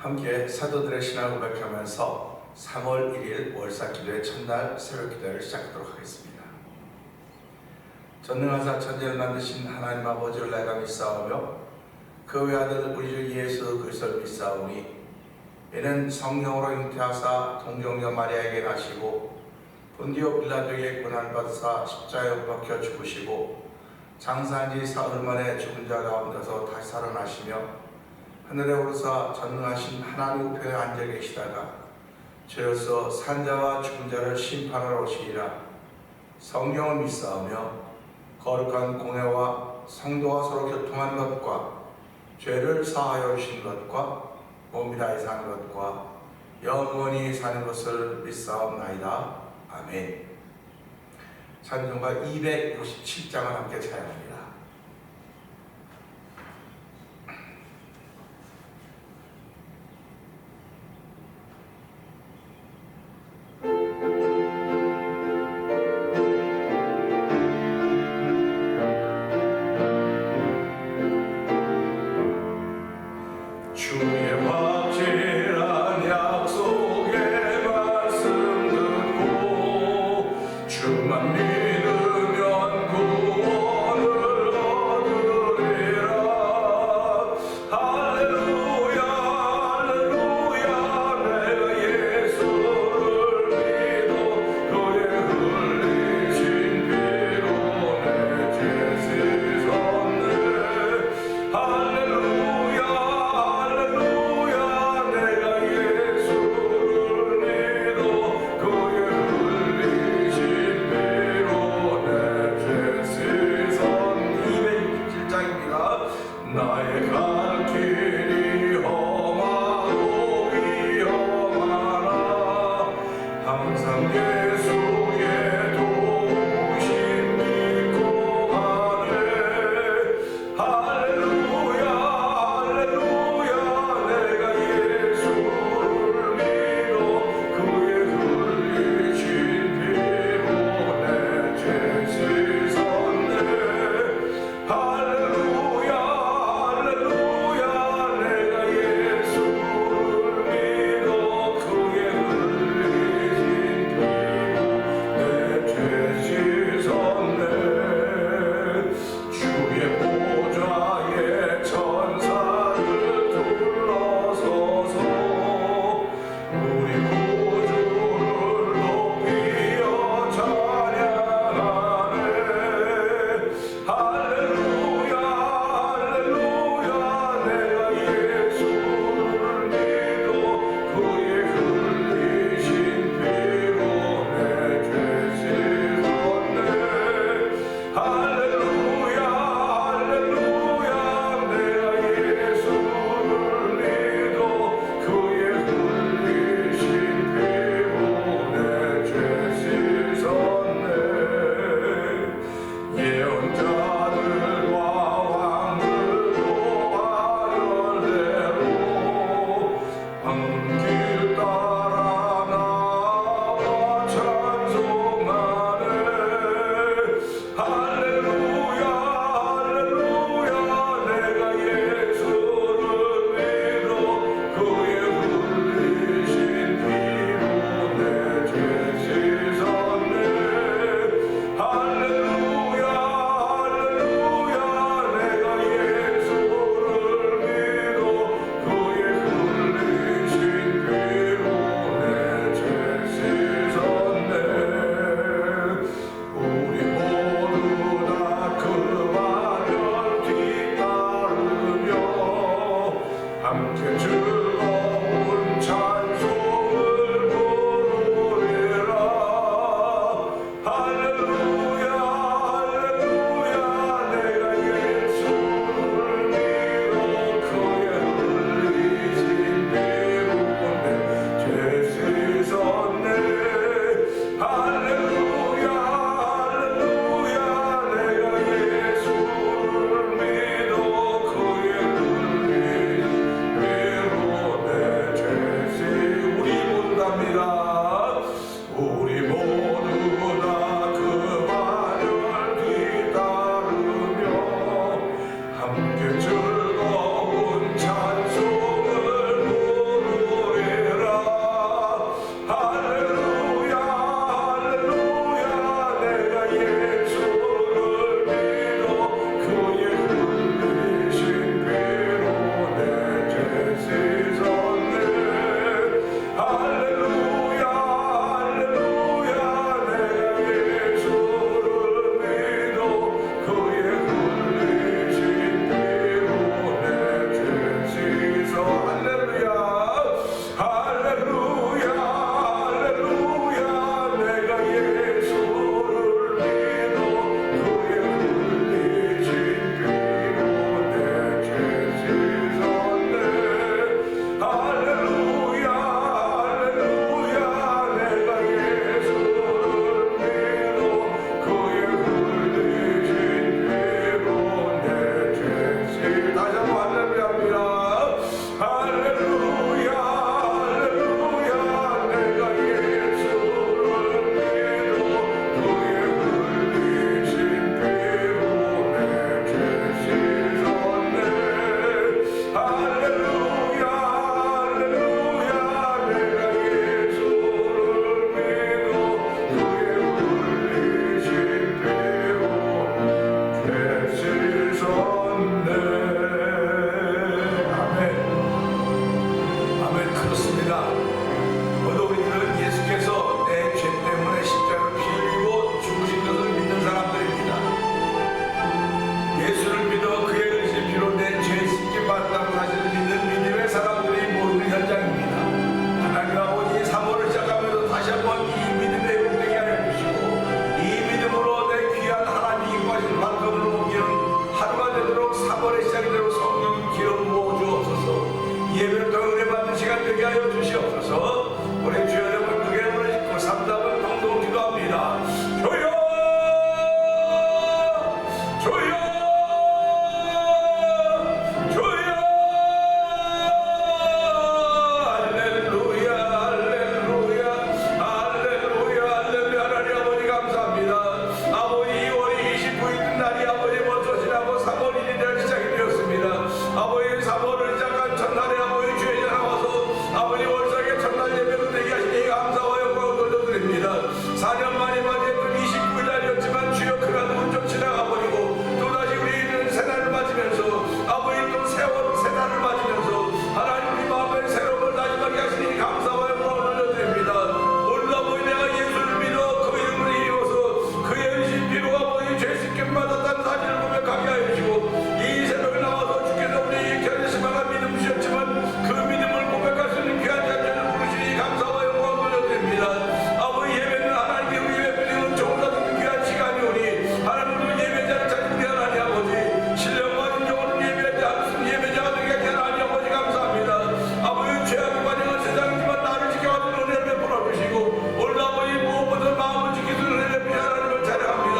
함께 사도들의 신앙을 고백하면서 3월 1일 월사기도의 첫날 새벽기도를 시작하도록 하겠습니다. 전능하사 천지를 만드신 하나님 아버지를 내가 믿사오며 그 외아들 우리 주 예수 그리스도를 믿사오니 이는 성령으로 잉태하사 동정녀 마리아에게 나시고 본디오 빌라도에게 고난받으사 십자가에 못 박혀 죽으시고 장사한 지 사흘 만에 죽은 자 가운데서 다시 살아나시며 하늘에 오르사 전능하신 하나님 우편에 앉아 계시다가 죄로서 산자와 죽은 자를 심판하러 오시리라. 성령을 믿사오며 거룩한 공회와 성도와 서로 교통하는 것과 죄를 사하여 주신 것과 몸이 다해 사는 것과 영원히 사는 것을 믿사옵나이다. 아멘. 찬송가 257장을 함께 찬양합니다. 주의 확실한 약속의 말씀 듣고 주만 믿으면 구원을 얻으리라. 할렐루야 할렐루야 내가 예수를 믿어 그의 흘리신 피로 내 죄 씻었네. 할렐루야 할렐루야 내가 예수를 믿어 그의 흘리신 피로 내 죄 씻었네. 267장입니다. 나의 갈 길이 험하고 위험하나 항상 예수의 도우심 믿고 가네. 할렐루야 할렐루야 내가 예수를 믿어 그의 흘리신 피로 내 죄 씻었네. 할렐루야 할렐루야 내가 예수를 믿어 그의 흘리신 피로 내 죄 씻었네. 주의 보좌에 천사들 둘러서서 우리 구주를 높이어 찬양하네. 할렐루야 할렐루야 내가 예수를 믿어 그의 흘리신 피로 내 죄 씻었네. 할렐루야 할렐루야 내가 예수를 믿어 그의 흘리신 피로 내 죄 씻었네. 예언자들과 왕들도 아련대로 황길 따라 나와 찬송하네. 할렐루야 할렐루야 내가 예수를 믿어 그의 흘리신 피로 내 죄 씻었네. 할렐루야 할렐루야 내가 예수를 믿어 그의 흘리신 피로 내 죄 씻었네. 우리 모두 다 그 말을 뒤따르며 함께 즐거운 찬송을 부르리라. 할렐루야 할렐루야 내가 예수를 믿어 그의 흘리신 피로 내 죄 씻었네. 할렐루야 할렐루야 내가 예수를 믿어 그의 흘리신 피로 그렇습니다. 모두 우리들은 예수께서 내 죄 때문에 십자가를 피 흘리고 죽으신 것을 믿는 사람들입니다. 예수를 믿어 그의 의지를 피로 내 죄 씻게 받았다고 사실을 믿는 믿음의 사람들이 모이는 현장입니다. 하나님 아버지 사모를 시작하면서 다시 한번 이 믿음의 용되게 하여 주시고 이 믿음으로 내 귀한 하나님이 기뻐하시는 말씀을 옮기는 하루가 되도록 3월의 시작이 되도록 성령 기름 부어 주옵소서. 예배를 통해 은혜 받는 시간 되게 하여 주시옵소서. 우리 주 여러분 그 이름으로 짓고 3답은 동동 기도합니다. 주여 주여 주여 할렐루야 할렐루야 할렐루야 할렐루야. 하나님 아버지 감사합니다. 아버지 2월 29일 날이 아버지 먼저 지나고 3월 1일 시작이 되었습니다. 아버지 3월을 시작한 첫날에 아버지 주에 나와서 아버지 월삭의 첫날 예배를 되게 하시니 감사와 영광을 돌려드립니다. 4년 만에 맞이했던 29일 날이었지만 주여 그간 훌쩍 지나가 버리고 또다시 우리는 새날을 맞으면서 아버지 또 세월 새날을 맞으면서 하나님 우리 마음의 새로움을 다짐하게 하시니 감사와 영광을 돌려드립니다. 오늘 아버지 내가 예수를 믿어 그 이름을 이루어서 그의 의신 피로 아버지 죄 씻김 받았다는 사실을 고백하게 하여 주시고 이 새벽에 나와서 주께서 우리 견디시마가 믿음 주셨지만 그 믿음을 고백할 수 있는 귀한 자들을 부르시니 감사와 영광을 돌려드립니다. 아버지 예배는 하나님의 우리 예배는 좋은 같은 귀한 시간이오니 하나님 우리 예배자를 찾은 우리 하나님 아버지 신령과 진정으로 예배하지 않는 예배자가 되게 하는 하나님 아버지 감사합니다. 아버지 죄악이 관영한 세상이지만 나를 지켜가는 은혜를 베풀어 주시고 오늘 아버지 무엇보다 마음을 지키는 은혜를 베풀어 하나님을 찬양합니다.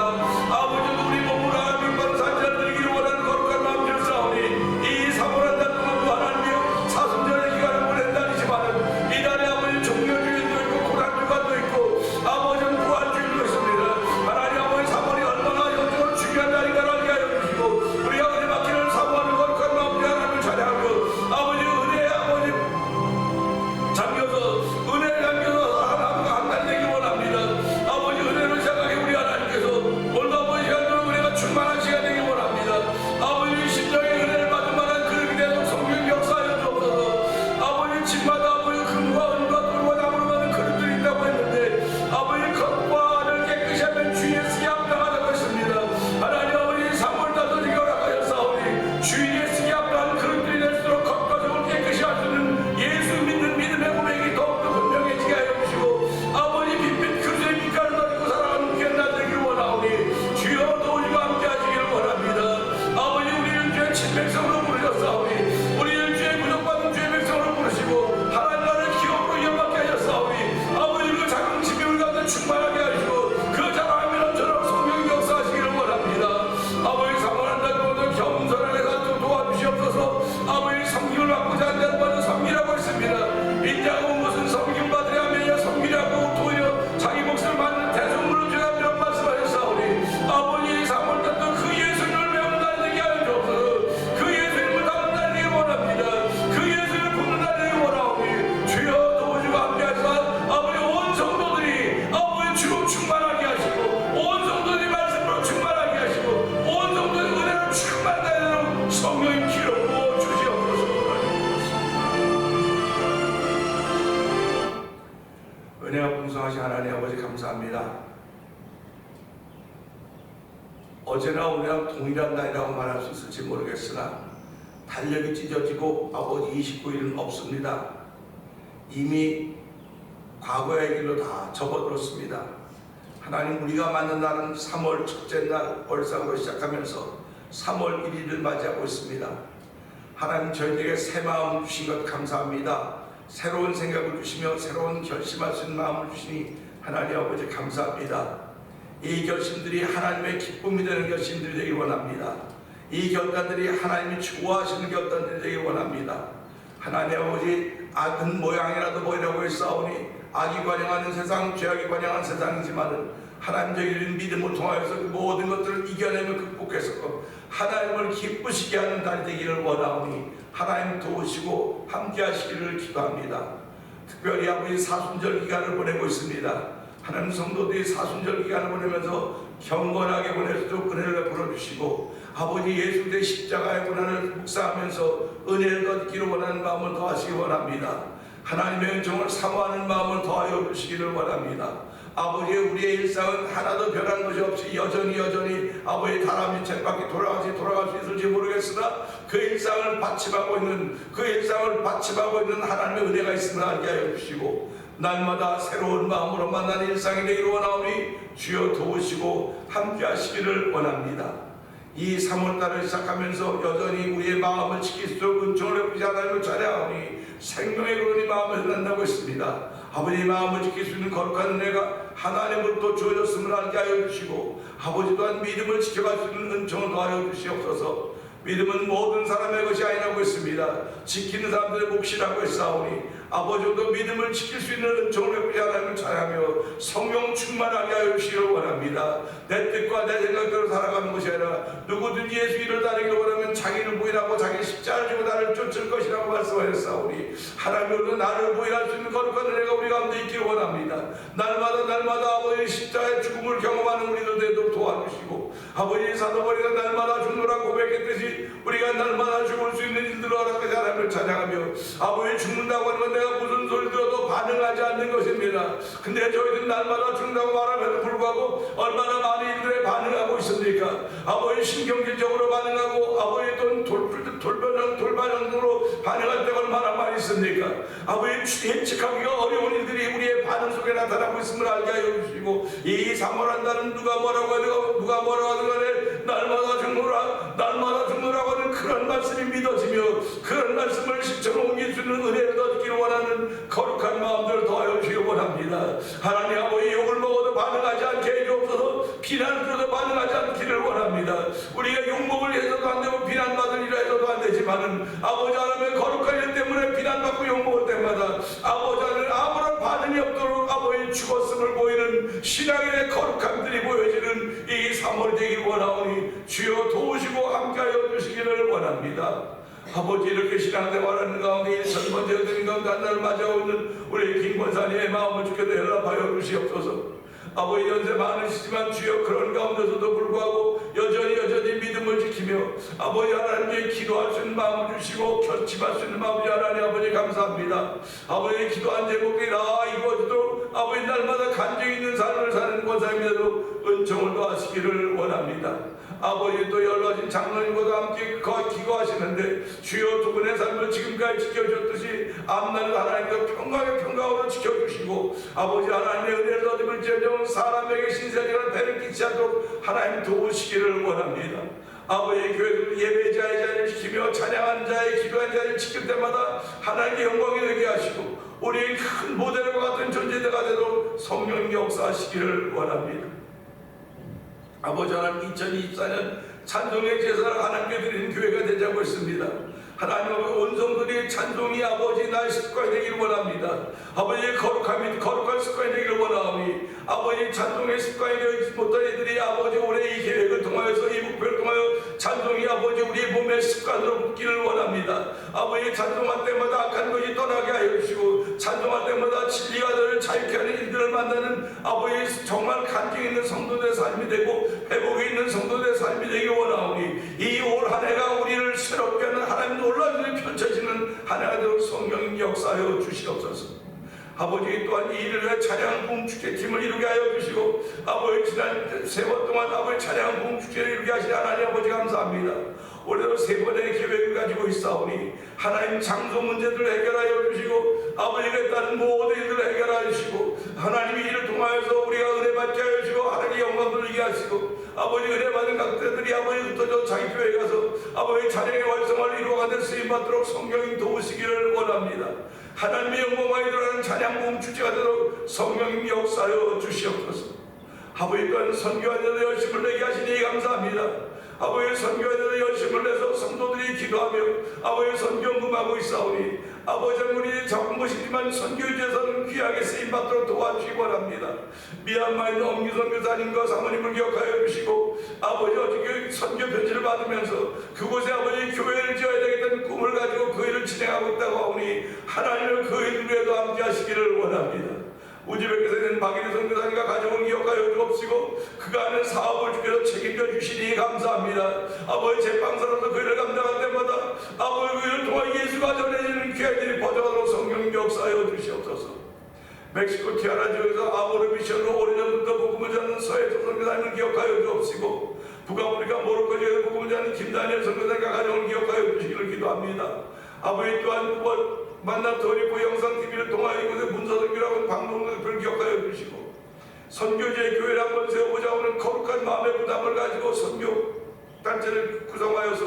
아버지도 우리 몸으로 하나님 받은 산지를 드리기를 원하는 거룩한 마음을 싸우니 이 사모란 날 동안도 하나님이여 사순절의 기간을 보낸 날이지만은 이 날에 아버지 종료주일도 있고 고난주간도 있고 아버지는 부활주일도 있습니다. 하나님 아버지 3월이 얼마나 영적으로 중요한 날인가를 알게 하여 주시고 우리가 은혜 받기를 사모하는 거룩한 마음으로 하나님을 찬양하며 아버지 은혜에 아버지 잠겨서 은혜를 잠겨서 하나님과 한 달 되기 원합니다. 아버지 은혜를 시작하게 우리 하나님께서 오늘 아버지 시간으로 은혜가 충만한 시간 되기 원합니다. 아버지 심령의 은혜를 받은 만한 그릇이 되도록 성령 역사하여 주옵소서. 아버지 집마다 아버지 금과 은과 돌과 나무로 만든 그릇들이 있다고 했는데 아버지 겉과 안을 깨끗이 하면 주인의 쓰기 합당하다고 했습니다. 하나님 아버지 3월 다섯이 허락하여 싸우니 주인의 쓰기 합당한 그릇들이 될수록 겉과 속을 깨끗이 할 수 있는 예수 믿는 믿음의 고백이 더욱더 분명해지게 하여 주시고 아버지 빛빛 그릇의 빛깔을 던지고 살아가는 귀한 날 되기를 원하오니 주여 도우시고 함께 하시기를 원합니다. 아버지 우리를 주의 친백성으로 부르셨사오니 우리를 주의 구속받은 주의 백성으로 부르시고 하나님 나라의 기업으로 이어받게 하셨사오니 아버지 그 작은 지명을 가운데 충만하게 하시고 그 자랑하며 넘쳐나는 성령 역사하시기를 원합니다. 아버지 사모한 날 동안 겸손하게 살도록 도와주시옵소서. 아버지 성김을 받고자 하는 자는 먼저 섬기라고 했습니다. 인자하고 무슨 섬김 받으려 하면 섬기라고 도리어 자기 몫을 받는 대성물을 주라 이런 말씀하셨사오니 아버지 사모할 때도 그 예수님을 배우는 날 되게 하여 주옵소서. 그 예수님을 담는 날 되기 원합니다. 그 예수님을 품는 날 되기 원하오니 주여 도우시고 함께 하시사 아버지 온 성도들이 아버지 주로 충만하게 하시고 온 성도들이 말씀으로 충만하게 하시고 온 성도들이 은혜로 충만하게 하도록 성령님 기름 부어 주시옵소서. 은혜가 풍성하신 하나님 아버지 감사합니다. 어제나 오늘이나 동일한 날이라고 말할 수 있을지 모르겠으나 달력이 찢어지고 아버지 29일은 없습니다. 이미 과거의 길로 다 접어들었습니다. 하나님 우리가 맞는 날은 3월 첫째 날 월상으로 시작하면서 3월 1일을 맞이하고 있습니다. 하나님 저희에게 새 마음 주신 것 감사합니다. 새로운 생각을 주시며 새로운 결심할 수 있는 마음을 주시니 하나님 아버지 감사합니다. 이 결심들이 하나님의 기쁨이 되는 결심들이 되길 원합니다. 이 결단들이 하나님이 좋아하시는 결단들이 되길 원합니다. 하나님 아버지 악은 모양이라도 보이라고 했사오니 악이 관영하는 세상, 죄악이 관영하는 세상이지만은 하나님 저희를 믿음을 통하여서 그 모든 것들을 이겨내며 극복해서 하나님을 기쁘시게 하는 날이 되기를 원하오니 하나님 도우시고 함께 하시기를 기도합니다. 특별히 아버지 사순절 기간을 보내고 있습니다. 하나님 성도들이 사순절 기간을 보내면서 경건하게 보내도록 은혜를 베풀어 주시고 아버지 예수 대 십자가의 고난을 묵상하면서 은혜를 얻기를 원하는 마음을 더하시기 원합니다. 하나님의 은총을 사모하는 마음을 더하여 주시기를 원합니다. 아버지, 우리의 일상은 하나도 변한 것이 없이 여전히 아버지 다람쥐 쳇바퀴 돌아갈 수 있을지 모르겠으나 그 일상을 받침하고 있는 하나님의 은혜가 있음을 알게 하여 주시고, 날마다 새로운 마음으로 만나는 일상이 되기를 원하오니 주여 도우시고 함께 하시기를 원합니다. 이 3월달을 시작하면서 여전히 우리의 마음을 지킬 수 있도록 은총을 베푸시 하나님을 찬양하오니 생명의 그런이 마음을 흐른다고 했습니다. 아버지, 마음을 지킬 수 있는 거룩한 은혜가 하나님으로부터 주어졌음을 알게 하여 주시고, 아버지 또한 믿음을 지켜갈 수 있는 은총을 더하여 주시옵소서. 믿음은 모든 사람의 것이 아니라고 했습니다. 지키는 사람들의 몫이라고 했사오니 아버지도 믿음을 지킬 수 있는 은총을 베푸시 하나님을 찬양하며 성령 충만하게 하여 주시기를 원합니다. 내 뜻과 내 생각대로 살아가는 것이 아니라 누구든지 예수 이를 따르기를 원하면 자기를 부인하고 자기 십자가를 지고 나를 쫓을 것이라고 말씀하셨사오니 하나님으로 나를 부인할 수 있는 거룩한 은혜가 우리 가운데 있기를 원합니다. 날마다 아버지 십자가의 죽음을 경험하는 우리도 되도록 도와주시고, 아버지 사도바리가 날마다 죽노라 고백했듯이 우리가 날마다 죽을 수 있는 일들을 허락하시 하나님을 찬양하며, 아버지 죽는다고 하는 건 내가 무슨 소리 들어도 반응하지 않는 것입니다. 근데 저희들 날마다 죽는다고 말함에도 불구하고 얼마나 많은 일들에 반응하고 있습니까? 아버지 신경질적으로 반응하고, 아버지 또 돌반응으로 반응할 때가 얼마나 많이 있습니까? 아버지 예측하기가 어려운 일들이 우리의 반응 속에 나타나고 있음을 알게 하여 주시고, 이 3월 한 달은 누가 뭐라고 하든 간에 날마다 죽노라고 하는 그런 말씀이 믿어지며 그런 말씀을 실천으로 옮길 수 있는 은혜를 얻기를 원하는 거룩한 마음들을 더하여 주시기 원합니다. 하나님 아버지, 욕을 먹어도 반응하지 않게 해주옵소서. 비난을 들어도 반응하지 않기를 원합니다. 우리가 욕먹을 해서도 안 되고 비난받을 일을 해서도 안 되지만은 아버지 하나님의 거룩한 일 때문에 비난받고 욕먹을 때마다 아버지 하나님 아무런 반응이 없도록 아버지 죽었음을 보이는 신앙의 거룩함들이 보여지는 이 3월이 되기를 원하오니 주여 도우시고 함께하여 주시기를 원합니다. 아버지, 이렇게 신앙생활하는 가운데 첫 번째 드린 가운데 한날을 맞아오는 우리 김권사님의 마음을 주께서 연락하여 주시옵소서. 아버지, 연세 많으시지만 주여 그런 가운데서도 불구하고 여전히 믿음을 지키며 아버지 하나님께 기도할 수 있는 마음을 주시고 결집할 수 있는 마음을 하나님 아버지 감사합니다. 아버지, 기도한 제목들이 다 이루어지도록 아버지 날마다 간증 있는 삶을 사는 권사님에도 은총을 더하시기를 원합니다. 아버지, 또 연로하신 장로님과도 함께 기도하시는데 주여 두 분의 삶을 지금까지 지켜주셨듯이 앞날을 하나님께서 평강으로 지켜주시고, 아버지 하나님의 은혜를 얻으면지언정 사람에게 신세지가 배를 끼치지 않도록 하나님 도우시기를 원합니다. 아버지, 교회들 예배 자의 자리를 지키며 찬양하는 자의 기도하는 자리를 지킬 때마다 하나님의 영광이 되게 하시고 우리의 큰 모델과 같은 존재가 되도록 성령님 역사하시기를 원합니다. 아버지 하나님, 2024년 찬송의 제사를 하나님께 드리는 교회가 되자고 했습니다. 하나님 아버지, 온 성도들이 찬송이 아버지 나의 습관이 되기를 원합니다. 아버지의 거룩한 습관이 되기를 원하오니 아버지 찬송의 습관이 되지 못한 이들이 아버지 올해 이 계획을 통하여서 이 목표를 통하여 찬송이 아버지 우리의 몸의 습관으로 붙기를 원합니다. 아버지, 찬송할 때마다 악한 것이 떠나게 하여 주시고 찬송할 때마다 진리와 너를 자유케 하는 일들을 만나는 아버지 정말 간증 있는 성도들의 삶이 되고 회복이 있는 성도들의 삶이 되기 원하오니 이 올 한 해가 우리를 새롭게 하는 하나님 놀라운 일이 펼쳐지는 한 해가 되도록 성령 역사하여 주시옵소서. 아버지, 또한 이 일을 위해 찬양 부흥축제팀을 이루게 하여 주시고 아버지, 지난 세번 동안 아버지 찬양 부흥축제를 이루게 하신 하나님 아버지 감사합니다. 올해도 세 번의 계획을 가지고 있사오니 하나님 장소 문제들을 해결하여 주시고 아버지가 따른 모든 일들을 해결하여 주시고 하나님이 이를 통하여서 우리가 은혜 받게 하여 주시고 하나님의 영광을 이기게 하시고 아버지, 은혜 받은 각자들이 아버지 흩어져 자기 교회에 가서 아버지 찬양의 활성화를 이루어가는 쓰임받도록 성령님 도우시기를 원합니다. 하나님의 영광과 이루어가는 찬양 부흥 축제가 되도록 성령님 역사하여 주시옵소서. 아버지, 또한 선교하는데 열심을 내게 하시니 감사합니다. 아버지, 선교하는데 열심을 내서 성도들이 기도하며 아버지 선교응금하고 있사오니 아버지, 우리 작은 것이지만 선교제에서는 귀하게 쓰임받도록 도와주시기 원합니다. 미얀마에 있는 엄기선 교사님과 사모님을 기억하여 주시고 아버지, 어저께 선교 편지를 받으면서 그곳에 아버지 교회를 지어야 되겠다는 꿈을 가지고 그 일을 진행하고 있다고 하오니 하나님을 그 일 위에도 함께 하시기를 원합니다. 우즈베크에서 있는 박일희 선교사님과 가족을 기억하여 주옵시고 그가 하는 사업을 주께서 책임져 주시니 감사합니다. 아버지, 제빵사로서 그 일을 감당할 때마다 아버지, 그 일을 통해 예수가 전해지는 귀한 일이 퍼져가도록 성령 역사하여 멕시코 티아라주에서 아모르 미션으로 오래전부터 복음을 전하는 서해조 선교사님을 기억하여 주옵시고, 북아프리카 모로코주에서 복음을 전하는 김다니엘 선교사님과 가정을 기억하여 주시기를 기도합니다. 아버지 또한 만남 도리포 영상TV를 통하여 이곳에 문서선교라고 하는 방송을 기억하여 주시고, 선교지의 교회를 한번 세워보자 하는 거룩한 마음의 부담을 가지고 선교 단체를 구성하여서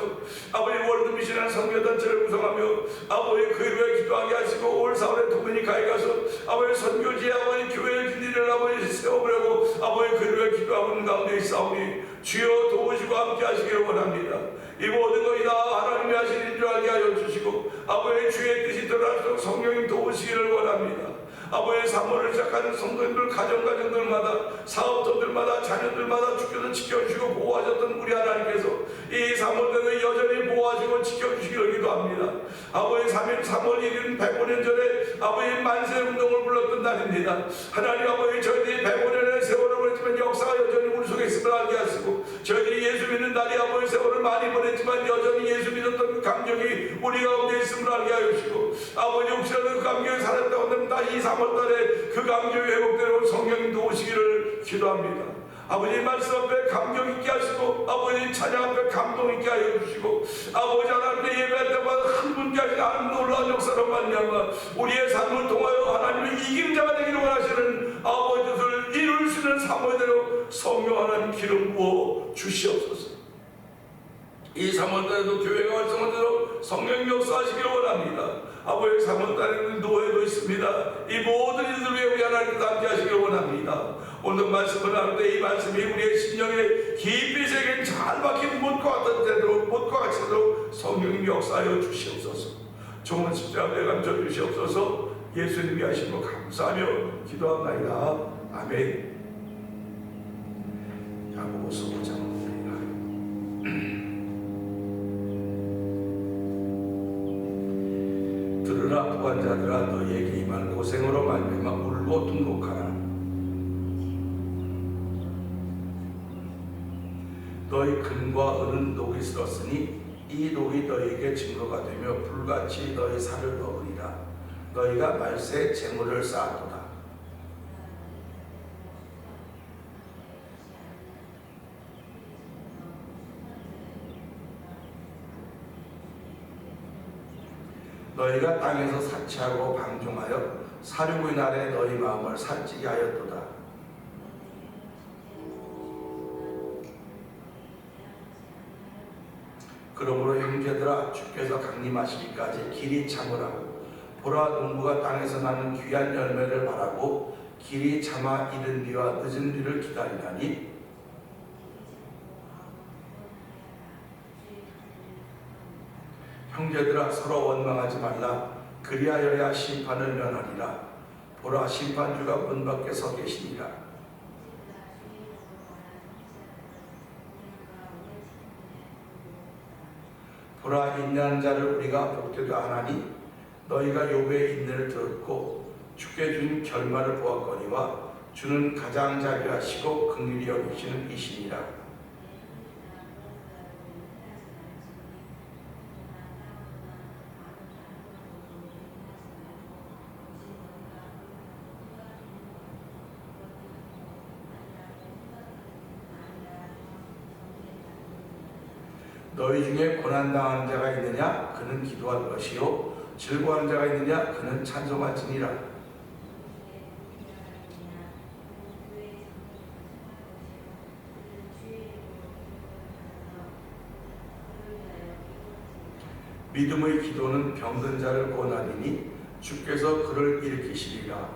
아버지 월드미션한 선교단체를 구성하며 아버지 그 이루에 기도하게 하시고, 올 4월에 도미니카에 가서 아버지 선교지에 아버지 교회의 진리를 아버지 세워보려고 아버지 그 이루에 기도하고 있는 가운데 있사오니 주여 도우시고 함께 하시기를 원합니다. 이 모든 것이 다 하나님이 하시는 줄 알게 하여 주시고, 아버지 주의 뜻이 드러날수록 성령님 도우시기를 원합니다. 아버지의 사모를 시작하는 성도님들 가정들마다 사업자들마다 자녀들마다 주께서 지켜주시고 보호하셨던 우리 하나님께서 이 사모들을 여전히 보호하시고 지켜주시기를 기도합니다. 아버지 3월 1일은 105년 전에 아버지 만세운동을 불렀던 날입니다. 하나님 아버지 저희들이 105년의 세월을 보냈지만 역사가 여전히 우리 속에 있음을 알게 하시고, 저희들이 예수 믿는 날이 아버지 세월을 많이 보냈지만 여전히 예수 믿었던 그 감격이 우리 가운데 있음을 알게 하시고, 아버지 혹시라도 그 감격이 사라졌다고 한다면 다시 3월달에 그 감격이 회복되도록 성령님 도우시기를 기도합니다. 아버지 말씀 앞에 감격 있게 하시고, 아버지 찬양 앞에 감동 있게 하여 주시고, 아버지 하나님의 예배할 때마다 흥분케 하시는 하나님 놀라운 역사로 말미암아 우리의 삶을 통하여 하나님의 이김자가 되기를 원하시는 아버지를 이룰 수 있는 사모대로 성령 하나님 기름 부어 주시옵소서. 이 3월달에도 교회가 활성화되도록 성령 역사하시기를 원합니다. 아버지 3월달에는 노예도 있습니다. 이 모든 이들 위해 우리 하나님께서 함께 하시기를 원합니다. 오늘 말씀을 하는데 이 말씀이 우리의 심령에 깊이 새긴 잘 박힌 못과 같이 되도록 성령님 역사하여 주시옵소서. 좋은 십자가 감춰 주시옵소서. 예수님이 하신 것 감사하며 기도합나이다. 아멘. 야고보서 5장 들으라 부관자들아, 너희에게 임한 고생으로 말미암아 울고 통곡하라. 너희 금과 은은 녹이 슬었으니 이 녹이 너희에게 증거가 되며 불같이 너희 살을 먹으리라. 너희가 말세에 재물을 쌓았도다. 너희가 땅에서 사치하고 방종하여 사륙의 날에 너희 마음을 살찌게 하였도다. 그러므로 형제들아, 주께서 강림하시기까지 길이 참으라. 보라, 농부가 땅에서 나는 귀한 열매를 바라고 길이 참아 이른 비와 늦은 비를 기다리나니, 형제들아, 서로 원망하지 말라. 그리하여야 심판을 면하리라. 보라, 심판주가 문 밖에 서 계시니라. 보라, 인내하는 자를 우리가 복되게 하나니 너희가 욥의 인내를 들었고 주께 준 결말을 보았거니와 주는 가장 자비하시고 긍휼히 여기시는 이시니라. 너희 중에 고난당하는 자가 있느냐? 그는 기도할 것이요 즐거워하는 자가 있느냐? 그는 찬송할지니라. 믿음의 기도는 병든 자를 구원하리니 주께서 그를 일으키시리라.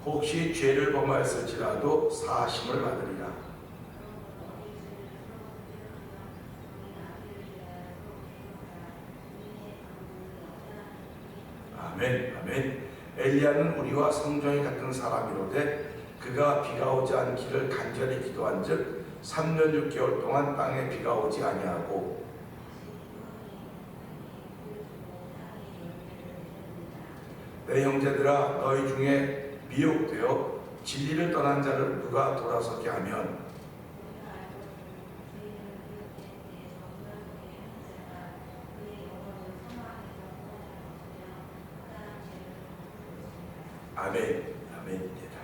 혹시 죄를 범하였을지라도 사하심을 받으리라. 아멘. 아멘. 엘리야는 우리와 성정이 같은 사람이로되 그가 비가 오지 않기를 간절히 기도한즉 3년 6개월 동안 땅에 비가 오지 아니하고, 내 형제들아, 너희 중에 미혹되어 진리를 떠난 자를 누가 돌아서게 하면 아멘. 아멘입니다.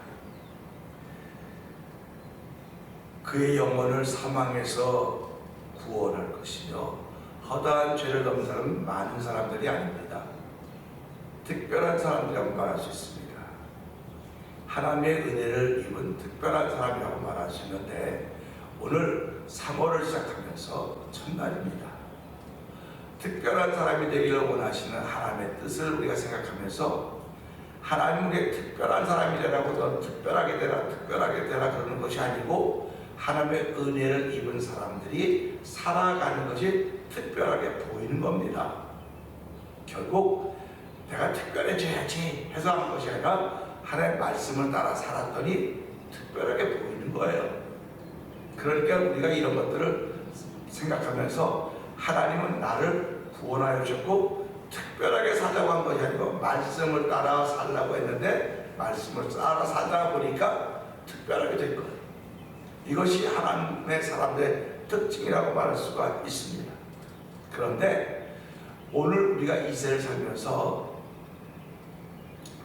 그의 영혼을 사망에서 구원할 것이며 허다한 죄를 넘은 사람은 많은 사람들이 아닙니다. 특별한 사람이라고 말할 수 있습니다. 하나님의 은혜를 입은 특별한 사람이라고 말할 수 있는데 오늘 3월을 시작하면서 첫날입니다. 특별한 사람이 되기를 원하시는 하나님의 뜻을 우리가 생각하면서 하나님 우리의 특별한 사람이라고 너 특별하게 되라 그러는 것이 아니고 하나님의 은혜를 입은 사람들이 살아가는 것이 특별하게 보이는 겁니다. 결국 내가 특별해져야지 해서 한 것이 아니라 하나님의 말씀을 따라 살았더니 특별하게 보이는 거예요. 그러니까 우리가 이런 것들을 생각하면서 하나님은 나를 구원하여 주셨고 특별하게 살자고 한 것이 아니고 말씀을 따라 살라고 했는데 말씀을 따라 살다 보니까 특별하게 된 거예요. 이것이 하나님의 사람들의 특징이라고 말할 수가 있습니다. 그런데 오늘 우리가 이 세를 살면서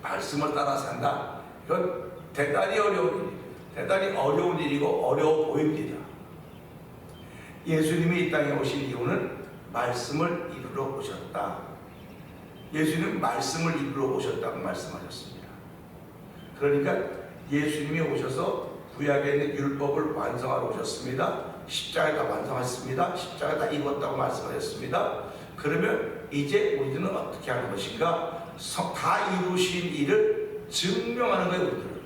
말씀을 따라 산다. 이건 대단히 어려운 일이고 어려워 보입니다. 예수님이 이 땅에 오신 이유는 말씀을 이루러 오셨다. 예수님은 말씀을 이루러 오셨다고 말씀하셨습니다. 그러니까 예수님이 오셔서 구약에 있는 율법을 완성하러 오셨습니다. 십자가에 다 완성하셨습니다. 십자가에 다 이뤘다고 말씀하셨습니다. 그러면 이제 우리들은 어떻게 하는 것인가? 다 이루신 일을 증명하는 거예요. 우리들은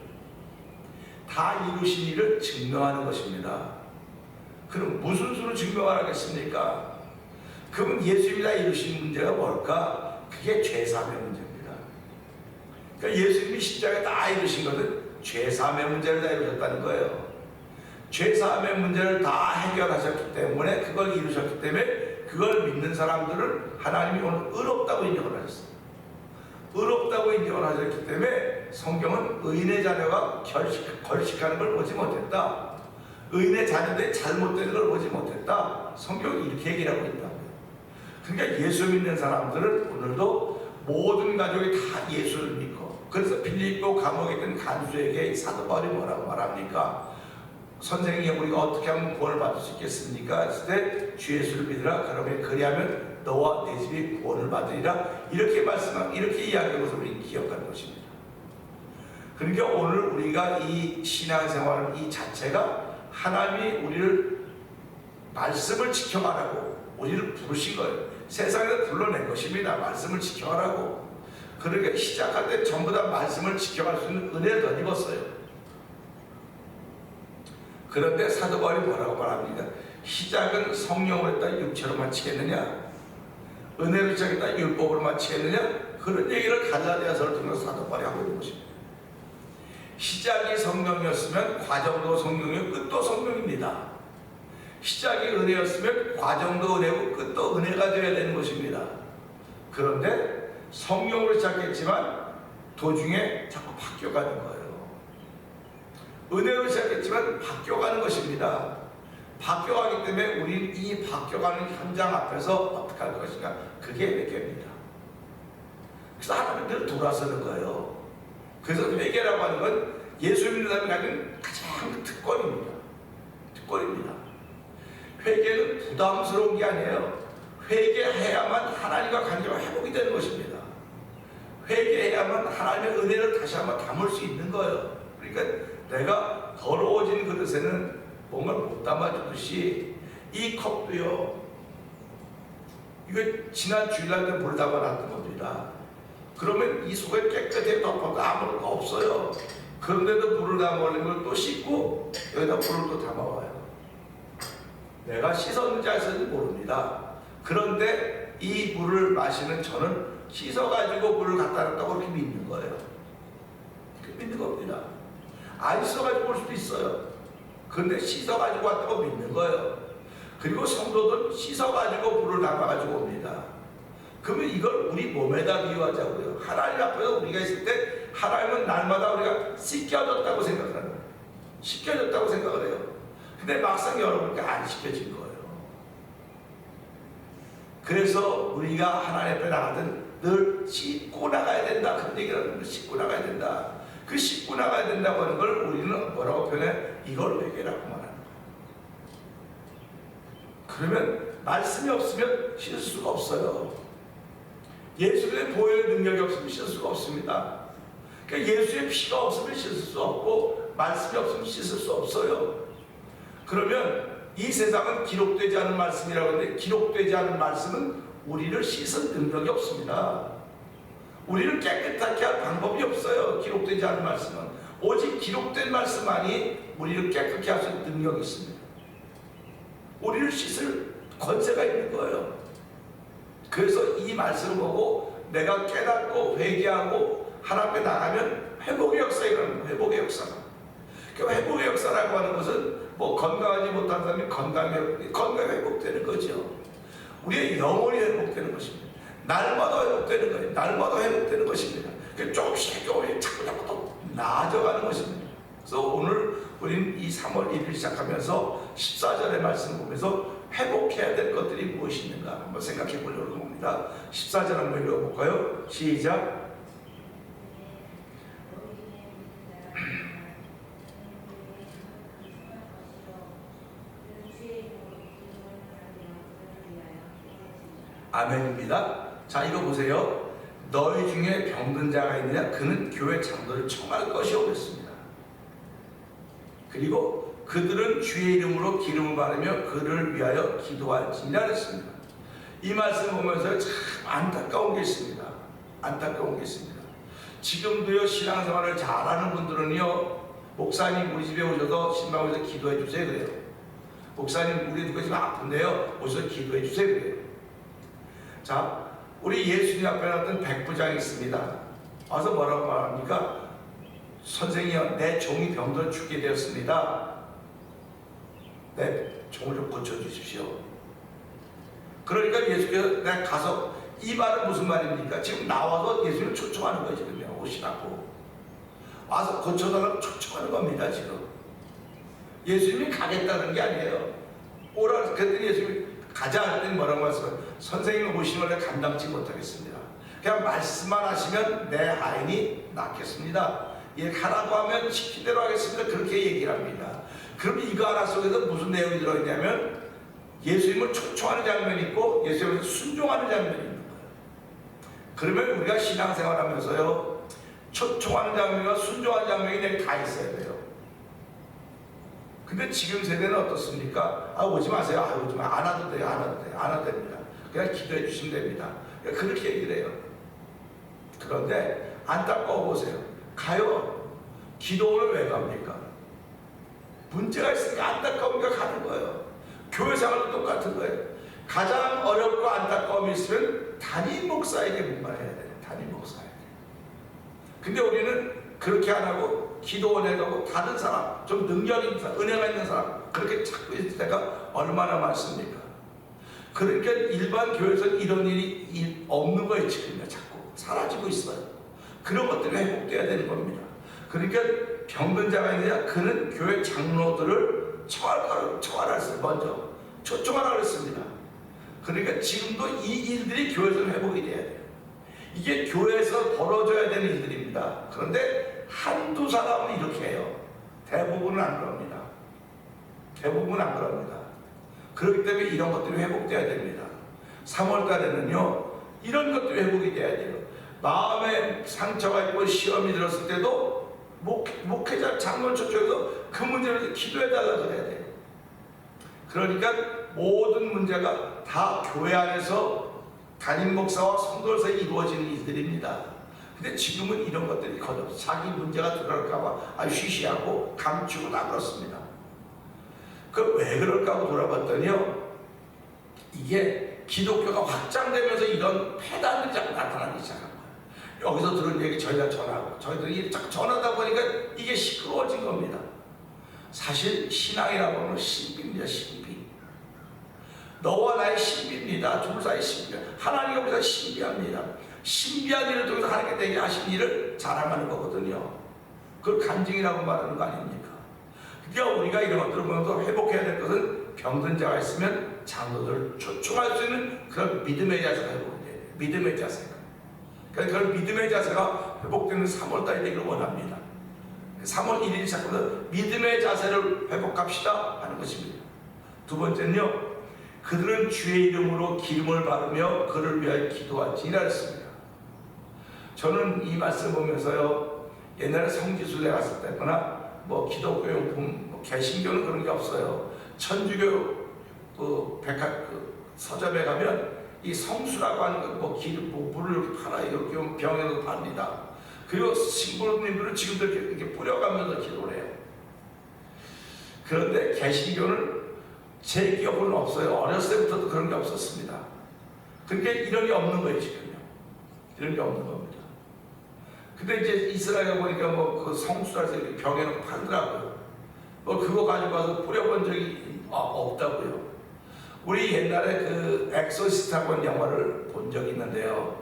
다 이루신 일을 증명하는 것입니다. 그럼 무슨 수로 증명하겠습니까? 그럼 예수님이 다 이루신 문제가 뭘까? 그게 죄사함의 문제입니다. 그러니까 예수님이 십자가에 다 이루신 것은 죄사함의 문제를 다 이루셨다는 거예요. 죄사함의 문제를 다 해결하셨기 때문에 그걸 이루셨기 때문에 그걸 믿는 사람들은 하나님이 오늘 의롭다고 인정을 하셨어요. 의롭다고 인정을 하셨기 때문에 성경은 의인의 자녀가 걸식하는 걸 보지 못했다. 의인의 자녀들이 잘못된 걸 보지 못했다. 성경이 이렇게 얘기를 하고 있다고요. 그러니까 예수 믿는 사람들은 오늘도 모든 가족이 다 예수를 믿고, 그래서 빌립보 감옥에 있던 간수에게 사도 바울이 뭐라고 말합니까? 선생님, 우리가 어떻게 하면 구원을 받을 수 있겠습니까? 했을 때 주 예수를 믿으라. 그러면 그리하면 너와 내 집이 구원을 받으리라. 이렇게 이렇게 이야기하는 것을 우리는 기억하는 것입니다. 그러니까 오늘 우리가 이 신앙생활 이 자체가 하나님이 우리를 말씀을 지켜가라고 우리를 부르신 거예요. 세상에서 불러낸 것입니다. 말씀을 지켜가라고. 그러니까 시작할 때 전부 다 말씀을 지켜갈 수 있는 은혜를 덧입었어요. 그런데 사도 바울이 뭐라고 말합니까? 시작은 성령으로 했다 육체로 마치겠느냐? 은혜로 시작했다 율법으로 마치겠느냐? 그런 얘기를 갈라디아서를 통해서 사도 바울이 하고 있는 것입니다. 시작이 성령이었으면 과정도 성령이고 끝도 성령입니다. 시작이 은혜였으면 과정도 은혜고 끝도 은혜가 되어야 되는 것입니다. 그런데 성령으로 시작했지만 도중에 자꾸 바뀌어가는 거예요. 은혜로 시작했지만 바뀌어가는 것입니다. 바뀌어가기 때문에 우리는 이 바뀌어가는 현장 앞에서 어떻게 할 것인가? 그게 회개입니다. 그래서 하나님 늘 돌아서는 거예요. 그래서 회개라고 하는 건 예수 믿는 사람이 가진 가장 특권입니다. 특권입니다. 회개는 부담스러운 게 아니에요. 회개해야만 하나님과 관계가 회복이 되는 것입니다. 회개해야만 하나님의 은혜를 다시 한번 담을 수 있는 거예요. 그러니까 내가 더러워진 그릇에는 뭔가를 못 담아주듯이 이 컵도요, 이거 지난 주일날 물 담아놨던 겁니다. 그러면 이 속에 깨끗하게 덮어도 아무것도 없어요. 그런데도 물을 담아올린 걸 또 씻고 여기다 물을 또 담아와요. 내가 씻었는지 안 씻었는지 모릅니다. 그런데 이 물을 마시는 저는 씻어가지고 물을 갖다 놨다고 그렇게 믿는 거예요. 그렇게 믿는 겁니다. 안 씻어가지고 올 수도 있어요. 그런데 씻어가지고 왔다고 믿는 거예요. 그리고 성도들 씻어가지고 물을 담아가지고 옵니다. 그러면 이걸 우리 몸에다 비유하자고요. 하나님 앞에서 우리가 있을 때 하나님은 날마다 우리가 씻겨졌다고 생각을 하는 거예요. 씻겨졌다고 생각을 해요. 근데 막상 여러분께 안 씻겨진 거예요. 그래서 우리가 하나님 앞에 나가든 늘 씻고 나가야 된다. 그런 얘기를 하는 거예요. 씻고 나가야 된다. 그 씻고 나가야 된다고 하는 걸 우리는 뭐라고 표현해? 이걸 회개라고 말하는 거예요. 그러면 말씀이 없으면 씻을 수가 없어요. 예수의 보혈의 능력이 없으면 씻을 수가 없습니다. 그러니까 예수의 피가 없으면 씻을 수 없고 말씀이 없으면 씻을 수 없어요. 그러면 이 세상은 기록되지 않은 말씀이라고 하는데 기록되지 않은 말씀은 우리를 씻을 능력이 없습니다. 우리를 깨끗하게 할 방법이 없어요. 기록되지 않은 말씀은. 오직 기록된 말씀만이 우리를 깨끗하게 할 수 있는 능력이 있습니다. 우리를 씻을 권세가 있는 거예요. 그래서 이 말씀을 보고 내가 깨닫고 회개하고 하나님 앞에 나가면 회복의 역사가 일어나는 거예요. 회복의 역사가. 그러니까 회복의 역사라고 하는 것은 뭐 건강하지 못한 사람이 건강이 회복되는 거죠. 우리의 영혼이 회복되는 것입니다. 날마다 회복되는 거예요. 날마다 회복되는 것입니다. 조금씩 자꾸 또 나아져가는 것입니다. 그래서 오늘 우리는 이 3월 1일 시작하면서 14절의 말씀을 보면서 회복해야 될 것들이 무엇이 있는가 한번 생각해 보려고 합니다. 14절 한번 읽어볼까요? 시작. 아멘입니다. 자, 이거 보세요. 너희 중에 병든 자가 있느냐? 그는 교회 장로를 청할 것이오 그랬습니다. 그리고 그들은 주의 이름으로 기름을 바르며 그를 위하여 기도할지니라 그랬습니다. 이 말씀을 보면서 참 안타까운 게 있습니다. 안타까운 게 있습니다. 지금도요 신앙생활을 잘하는 분들은요 목사님 우리 집에 오셔서 신방에서 기도해 주세요 그래요. 목사님 우리 누가 지금 아픈데요 오셔서 기도해 주세요 그래요. 자, 우리 예수님 앞에 나왔던 백부장이 있습니다. 와서 뭐라고 말합니까? 선생이여 내 종이 병들어 죽게 되었습니다. 내 종을 좀 고쳐주십시오. 그러니까 예수께서 내가 가서 이 말은 무슨 말입니까? 지금 나와서 예수님을 초청하는 거예요. 지금 오시라고 와서 고쳐달라고 초청하는 겁니다. 지금 예수님이 가겠다는 게 아니에요. 오라 그랬더니 예수님이 가자 할 때는 뭐라고 말씀해요? 선생님이 오시는 걸 감당치 못하겠습니다. 그냥 말씀만 하시면 내 하인이 낫겠습니다. 예, 가라고 하면 시킨 대로 하겠습니다. 그렇게 얘기를 합니다. 그럼 이거 하나 속에서 무슨 내용이 들어있냐면 예수님을 초청하는 장면이 있고 예수님을 순종하는 장면이 있는 거예요. 그러면 우리가 신앙생활 하면서요 초청하는 장면과 순종하는 장면이 내게 다 있어야 돼요. 근데 지금 세대는 어떻습니까? 아 오지 마세요. 아 오지 마. 안 와도 돼요. 안 와도 돼요. 안 와도 됩니다. 그냥 기도해 주시면 됩니다. 그렇게 얘기를 해요. 그런데 안타까워 보세요. 가요. 기도를 왜 갑니까? 문제가 있으니까 안타까우니까 가는 거예요. 교회 생활도 똑같은 거예요. 가장 어렵고 안타까움이 있으면 담임 목사에게 문말해야 돼요. 담임 목사에게. 근데 우리는 그렇게 안 하고 기도원에 가고 다른 사람, 좀 능력 있는 사람, 은혜가 있는 사람 그렇게 찾고 있을 때가 얼마나 많습니까? 그러니까 일반 교회에서는 이런 일이 없는 거예요. 지금 자꾸 사라지고 있어요. 그런 것들이 회복돼야 되는 겁니다. 그러니까 병든 자가 있느냐? 그는 교회 장로들을 청하라 먼저 초청하라 그랬습니다. 그러니까 지금도 이 일들이 교회에서 회복이 돼야 돼요. 이게 교회에서 벌어져야 되는 일들입니다. 그런데 한두 사람은 이렇게 해요. 대부분은 안 그럽니다. 대부분은 안 그럽니다. 그렇기 때문에 이런 것들이 회복돼야 됩니다. 3월 달에는요 이런 것들이 회복이 돼야 돼요. 마음에 상처가 있고 시험이 들었을 때도 목회자 장로를 초청해서 그 문제를 기도해달라고 그래야 돼요. 그러니까 모든 문제가 다 교회 안에서 담임 목사와 성도들 사이에 이루어지는 일들입니다. 근데 지금은 이런 것들이 거듭 자기 문제가 드러날까봐 쉬쉬하고 감추고 다 그렇습니다. 그 왜 그럴까 하고 돌아봤더니요 이게 기독교가 확장되면서 이런 폐단들이 자꾸 나타나기 시작한 거예요. 여기서 들은 얘기 저희가 전하고 저희들이 자꾸 전하다 보니까 이게 시끄러워진 겁니다. 사실 신앙이라고 하는 신비입니다. 신비. 너와 나의 신비입니다. 둘 사이의 신비입니다. 하나님과 우리가 신비합니다. 신비한 일을 통해서 하나님께 되게 하신 일을 자랑하는 거거든요. 그걸 간증이라고 말하는 거 아닙니까? 그러니까 우리가 이런 것들을 보면서 회복해야 될 것은 병든 자가 있으면 장로들을 초청할 수 있는 그런 믿음의 자세가 회복돼야 돼요. 믿음의 자세가. 그러니까 그런 믿음의 자세가 회복되는 3월달이 되기를 원합니다. 3월 1일 시작해서 믿음의 자세를 회복합시다 하는 것입니다. 두 번째는요, 그들은 주의 이름으로 기름을 바르며 그를 위하여 기도하지라 했습니다. 저는 이 말씀 보면서요, 옛날에 성지순례 갔을 때거나 뭐 기독교용품, 뭐 개신교는 그런 게 없어요. 천주교 서점에 가면 이 성수라고 하는 뭐 기름, 뭐 물을 이렇게 팔아 이렇게 병에도 팝니다. 그리고 신부님들은 지금도 이렇게 뿌려가면서 기도를 해요. 그런데 개신교는 제 기억으로는 없어요. 어렸을 때부터도 그런 게 없었습니다. 그러니까 이런 게 없는 거예요, 지금요. 이런 게 없는 겁니다. 근데 이제 이스라엘에 보니까 뭐 그 성수라서 이렇게 병에는 팔더라고요. 뭐 그거 가지고 와서 뿌려본 적이 없다고요. 우리 옛날에 그 엑소시스트라고 하는 영화를 본 적이 있는데요.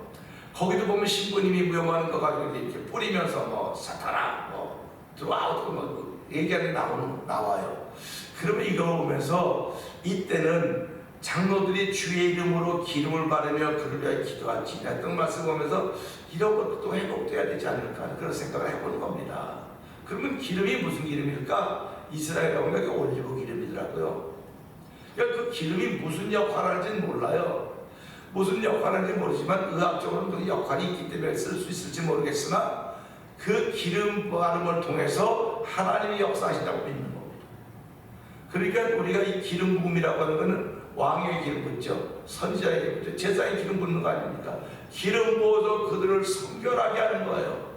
거기도 보면 신부님이 무용하는 거 가지고 이렇게 뿌리면서 뭐 사탄아 뭐 들어와우 뭐 얘기하는 게 나와요. 그러면 이거 보면서 이때는 장로들이 주의 이름으로 기름을 바르며 그를 위하여 기도하지 했던 말씀 보면서 이런 것도 또 회복돼야 되지 않을까 그런 생각을 해보는 겁니다. 그러면 기름이 무슨 기름일까? 이스라엘에 보면 그 올리브 기름이더라고요. 그러니까 그 기름이 무슨 역할을 하는지는 몰라요. 무슨 역할을 하는지 모르지만 의학적으로는 그 역할이 있기 때문에 쓸 수 있을지 모르겠으나 그 기름 바름을 통해서 하나님이 역사하신다고 믿는 겁니다. 그러니까 우리가 이 기름 부음이라고 하는 것은 왕의 기름 붓죠. 선지자의 기름 붓죠. 제사의 기름 붓는 거 아닙니까? 기름 부어서 그들을 성결하게 하는 거예요.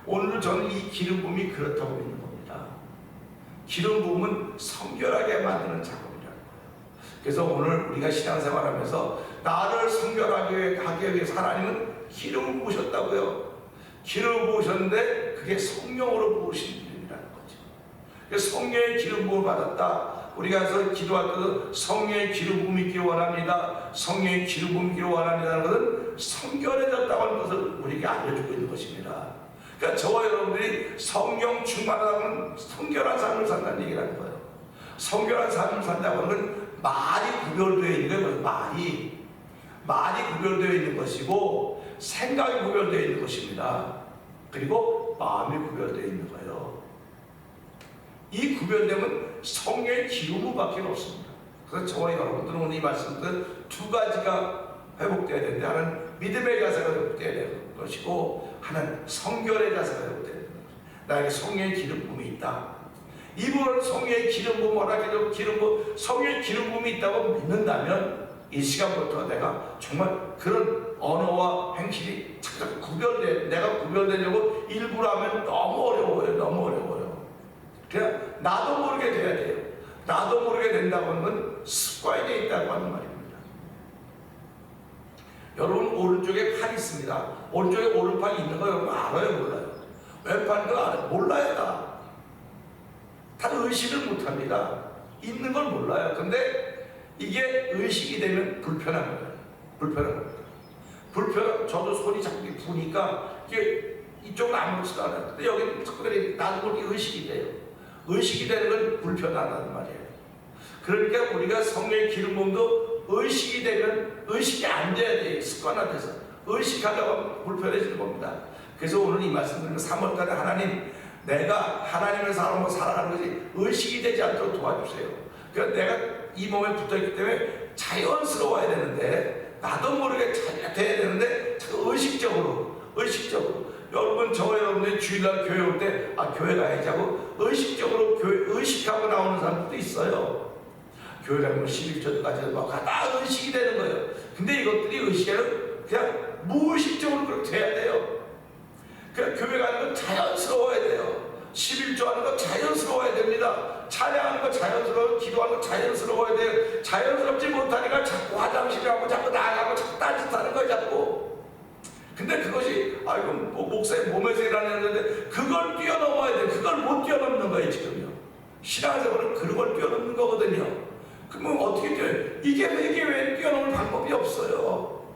오늘 저는 이 기름 부음이 그렇다고 믿는 겁니다. 기름 부음은 성결하게 만드는 작업이라는 거예요. 그래서 오늘 우리가 신앙생활하면서 나를 성결하게 하기 위해서 하나님은 기름을 부으셨다고요. 기름을 부으셨는데 그게 성령으로 부으신 기름이라는 거죠. 그래서 성령의 기름 부음을 받았다. 우리가 가서 기도할 때도 성령의 기름 부음이 있기를 원합니다. 성령의 기름 부음이 있기를 원합니다는 것은 성결해졌다고 하는 것을 우리에게 알려주고 있는 것입니다. 그러니까 저와 여러분들이 성령 충만하면 성결한 삶을 산다는 얘기라는 거예요. 성결한 삶을 산다고 하는 건 말이 구별되어 있는 거예요. 말이 구별되어 있는 것이고 생각이 구별되어 있는 것입니다. 그리고 마음이 구별되어 있는 거예요. 이 구별되면 성령의 기름밖에 없습니다. 그래서 저와 여러분들은 오늘 이 말씀들 두 가지가 회복되어야 되는데 하나는 믿음의 자세가 회복되어야 되는 것이고 하나는 성결의 자세가 회복되어야 되는 것입니다. 나에게 성령의 기름 부음이 있다. 이분은 성령의 기름 부음 허락해도 성령의 기름 부음이 있다고 믿는다면 이 시간부터 내가 정말 그런 언어와 행실이 착착 내가 구별되려고 일부러 하면 너무 어려워요. 그냥 나도 모르게 돼야 돼요. 나도 모르게 된다고 하는 건 습관이 되어 있다고 하는 말입니다. 여러분 오른쪽에 팔이 있습니다. 오른쪽에 오른팔이 있는 거 여러분 알아요? 몰라요? 왼팔도 알아요? 몰라요. 다 의식을 못합니다. 있는 걸 몰라요. 근데 이게 의식이 되면 불편한 거예요. 저도 손이 자꾸 부니까 이게 이쪽은 아무렇지도 않아요. 근데 여기는 자꾸 나도 모르게 의식이 돼요. 의식이 되는 건 불편하다는 말이에요. 그러니까 우리가 성령의 기름 부음도 의식이 되면 의식이 안 돼야 돼요. 습관화돼서 의식하다가 불편해지는 겁니다. 그래서 오늘 이 말씀 드리면 3월달에 하나님 내가 하나님의 사람으로 살아가는 것이 의식이 되지 않도록 도와주세요. 그러니까 내가 이 몸에 붙어있기 때문에 자연스러워야 되는데 나도 모르게 돼야 되는데 의식적으로 여러분 저와 여러분의 주일날 교회 올 때 교회 가야지 하고 의식적으로 의식하고 나오는 사람들도 있어요. 교회 가면 11조까지 막 다 의식이 되는 거예요. 근데 이것들이 의식이 아니라 그냥 무의식적으로 그렇게 돼야 돼요. 그냥 교회 가는 건 자연스러워야 돼요. 11조 하는 건 자연스러워야 됩니다. 찬양하는 거 자연스러워요. 기도하는 거 자연스러워야 돼요. 자연스럽지 못하니까 자꾸 화장실 가고 자꾸 나가고 자꾸 딴짓하는 거예요. 자꾸. 근데 그것이 뭐 목사님 몸에서 일어나는데 그걸 뛰어넘어야 돼요. 그걸 못 뛰어넘는 거예요. 지금요. 신앙생활은 그런 걸 뛰어넘는 거거든요. 그러면 어떻게 돼요? 이게 왜 뛰어넘을 방법이 없어요.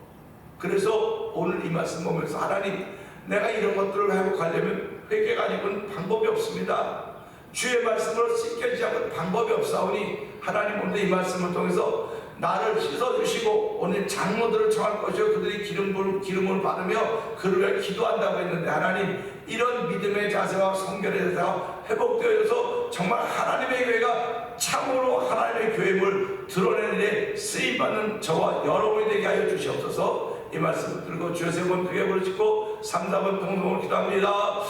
그래서 오늘 이 말씀 보면서 하나님 내가 이런 것들을 회복하려면 회개가 아니고는 방법이 없습니다. 주의 말씀으로 씻겨지지 않고 방법이 없사오니 하나님 오늘 이 말씀을 통해서 나를 씻어주시고 오늘 장로들을 청할 것이요 그들이 기름을 받으며 그를 위해 기도한다고 했는데, 하나님 이런 믿음의 자세와 성결에서 회복되어서 정말 하나님의 교회가 참으로 하나님의 교회를 드러내는 데 쓰임받는 저와 여러분이 되게 하여 주시옵소서. 이 말씀을 들고 주여 세 번 크게 부르짖고 3, 4번 통성을 기도합니다.